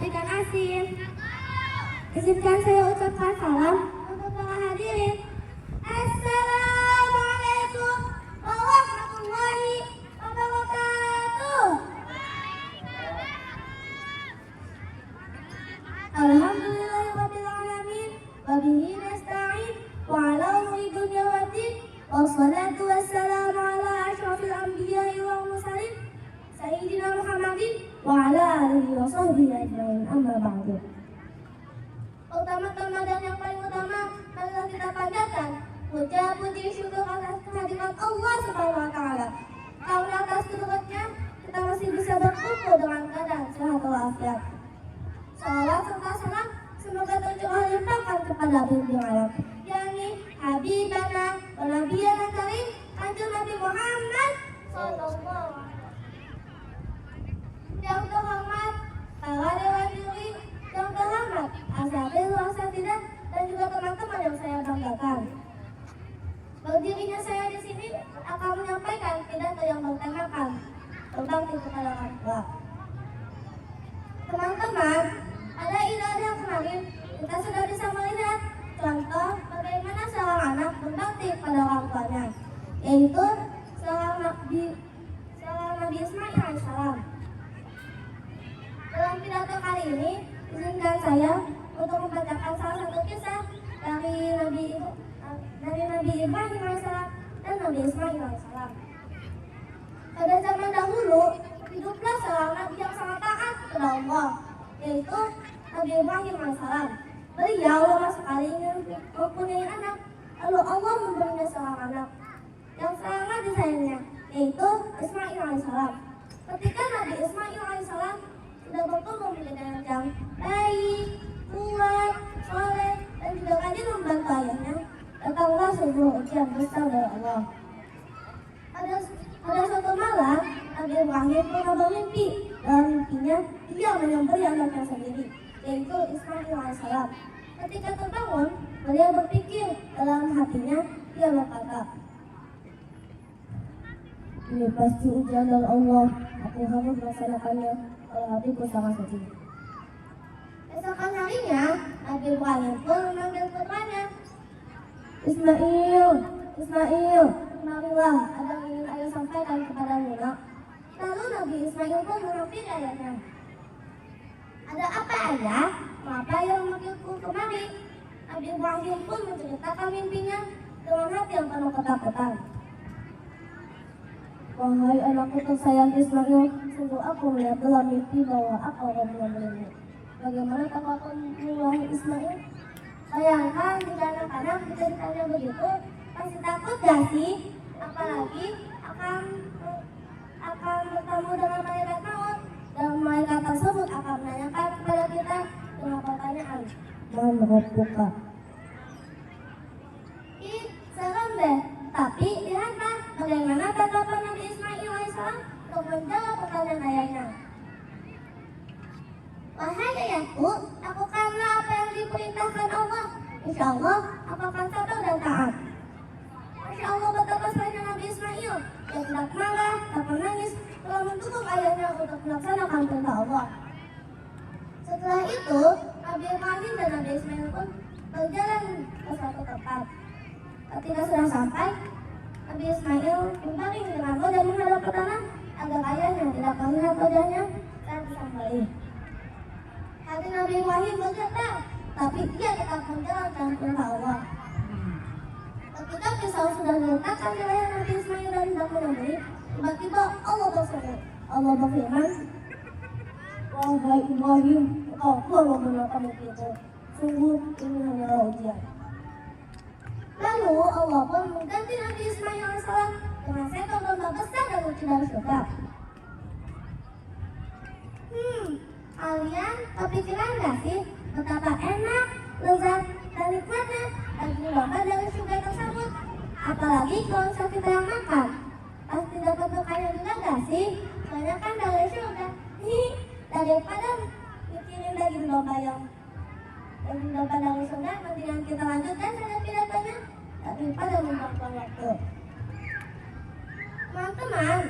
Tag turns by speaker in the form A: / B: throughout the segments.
A: ikan asin. Izinkan saya ucapkan salam untuk para hadirin. Assalamualaikum warahmatullahi wabarakatuh. Alhamdulillahirabbil alamin wa bihi nasta'in wa ala umuri dunya waddin wassalatu wassalamu ala asyrafil anbiya'i wal mursalin sayyidina Muhammadin wa ala alihi wa sahbihi ajmain, amma ba'du. Utama-tama dan yang paling utama adalah kita panjatkan puja puji syukur atas kehadiran Allah Subhanahu wa taala. Karena atas keturutnya kita masih bisa berkumpul dengan keadaan sehat walafiat. Salawat serta salam semoga tercurah limpahkan kepada Nabi alam, yakni Habibana wa Nabiyana Karim Kanjeng Nabi Muhammad sallallahu alaihi wasallam. Yang terhormat para dewan juri, yang terhormat asatidz wasatidah dan juga teman-teman yang saya banggakan. Berdirinya saya di sini akan menyampaikan pidato yang bertemakan berbakti kepada orang tua. Teman-teman, pada ibadah kemarin kita sudah bisa melihat contoh bagaimana seorang anak berbakti pada orang tuanya, yaitu seorang Nabi Ismail alaihissalam. Dalam pidato kali ini, izinkan saya untuk membacakan salah satu kisah dari Nabi Ibrahim alaihissalam dan Nabi Ismail alaihissalam. Pada zaman dahulu, hiduplah seorang nabi yang sangat taat kepada Allah, yaitu Nabi Ibrahim alaihissalam. Beliau lama sekali ingin mempunyai anak, lalu Allah memberinya seorang anak yang sangat disayangnya, yaitu Ismail alaihissalam. Ketika Nabi Ismail alaihissalam sudah bertumbuh menjadi anak yang baik, kuat, soleh, dan juga rajin membantu ayahnya, datanglah sebuah ujian besar dari Allah. Pada suatu malam, Nabi Ibrahim pernah bermimpi. Dalam mimpinya, dia menyembelih anaknya sendiri, yaitu Ismail alaihissalam. Ketika terbangun, beliau berpikir dalam hatinya, dia berkata, "Ini pasti ujian dari Allah. Aku harus melaksanakannya kalau hatiku sangat sedih." Esokan harinya, Nabi Ibrahim pun memanggil putranya. Ismail, kemarilah, ada yang ingin ayah sampaikan kepadamu, nak." Lalu Nabi Ismail pun menghampiri ayahnya. "Ada apa ayah? Mengapa ayah memanggilku kemari?" Nabi Ibrahim pun menceritakan mimpinya dengan hati yang penuh ketakutan. "Wahai anakku tersayang Ismail, sungguh aku melihat dalam mimpi bahwa aku akan menyembelihmu. Bagaimana tanggapanmu, wahai Ismail?" Bayangkan jika anak-anak bisa ditanya begitu, pasti takut gak sih? Apalagi akan bertemu dengan malaikat maut, dan malaikat tersebut akan menanyakan kepada kita dengan pertanyaan, "Man rabbuka?" Ih, serem deh. Tapi lihatlah bagaimana tanggapan Nabi Ismail alaihissalam untuk menjawab pertanyaan ayahnya. "Wahai ayahku, lakukanlah apa yang diperintahkan Allah. Insya Allah aku akan sabar dan taat." Masya Allah, betapa salehnya Nabi Ismail. Dia tidak marah, tak menangis, telah mendukung ayahnya untuk melaksanakan perintah Allah. Setelah itu, Nabi Ibrahim dan Nabi Ismail pun berjalan ke suatu tempat. Ketika sudah sampai, Nabi Ismail berbaring di rambut dan menghadap ke tanah agar ayahnya tidak melihat wajahnya saat disembelih. Hati Nabi Ibrahim bergetar, tapi dia tetap menjalankan perintah Allah. Ketika pisau sudah diletakkan di leher Nabi Ismail dan hendak menyembelih, tiba-tiba Allah berfirman, "Wahai Ibrahim, engkau telah menggunakan itu. Sungguh ini hanyalah ujian." Lalu Allah pun mengganti Nabi Ismail alaihissalam dengan seekor domba besar dan lucu dari surga. Kalian kepikiran gak sih betapa enak, lezat, dan nikmatnya daging domba dari surga tersebut? Apalagi kalau kita yang makan, pasti dapat berkahnya juga gak sih? Soalnya kan dari surga. Daripada mikirin daging domba dari surga, mendingan kita lanjutkan saja pidatonya daripada membuang waktu. Teman-teman,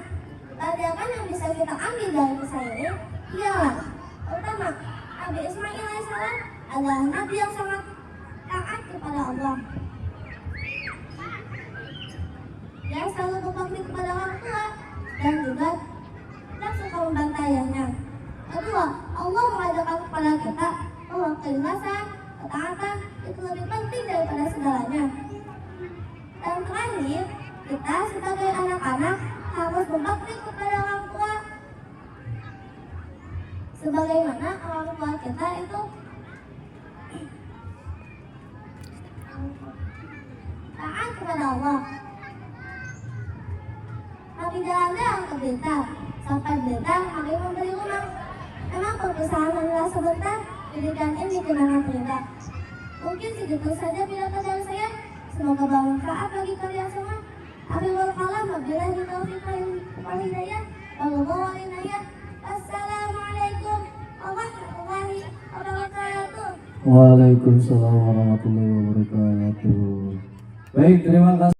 A: pelajaran yang bisa kita ambil dari kisah ini ialah pertama, Nabi Ismail alaihissalam adalah nabi yang sangat taat kepada Allah. Dia selalu berbakti kepada orang tua dan juga tidak suka membantainya. Kedua, Allah mengajarkan kepada kita bahwa keikhlasan, ketaatan itu lebih penting daripada segalanya. Dan terakhir, kita sebagai anak-anak harus berbakti kepada orang tua sebagaimana orang tua kita itu taat kepada Allah. Nabi jalan-jalan ke Blitar, sampai Blitar Nabi membeli rumah. Memang perpisahan adalah sebentar, jadikan ini kenangan terindah. Mungkin segitu saja pidato dari saya. Semoga bermanfaat bagi kalian semua. Akhirul kalam, wabillahi taufiq wal hidayah. Assalamualaikum warahmatullahi wabarakatuh.
B: Waalaikumsalam warahmatullahi wabarakatuh. Baik, terima kasih.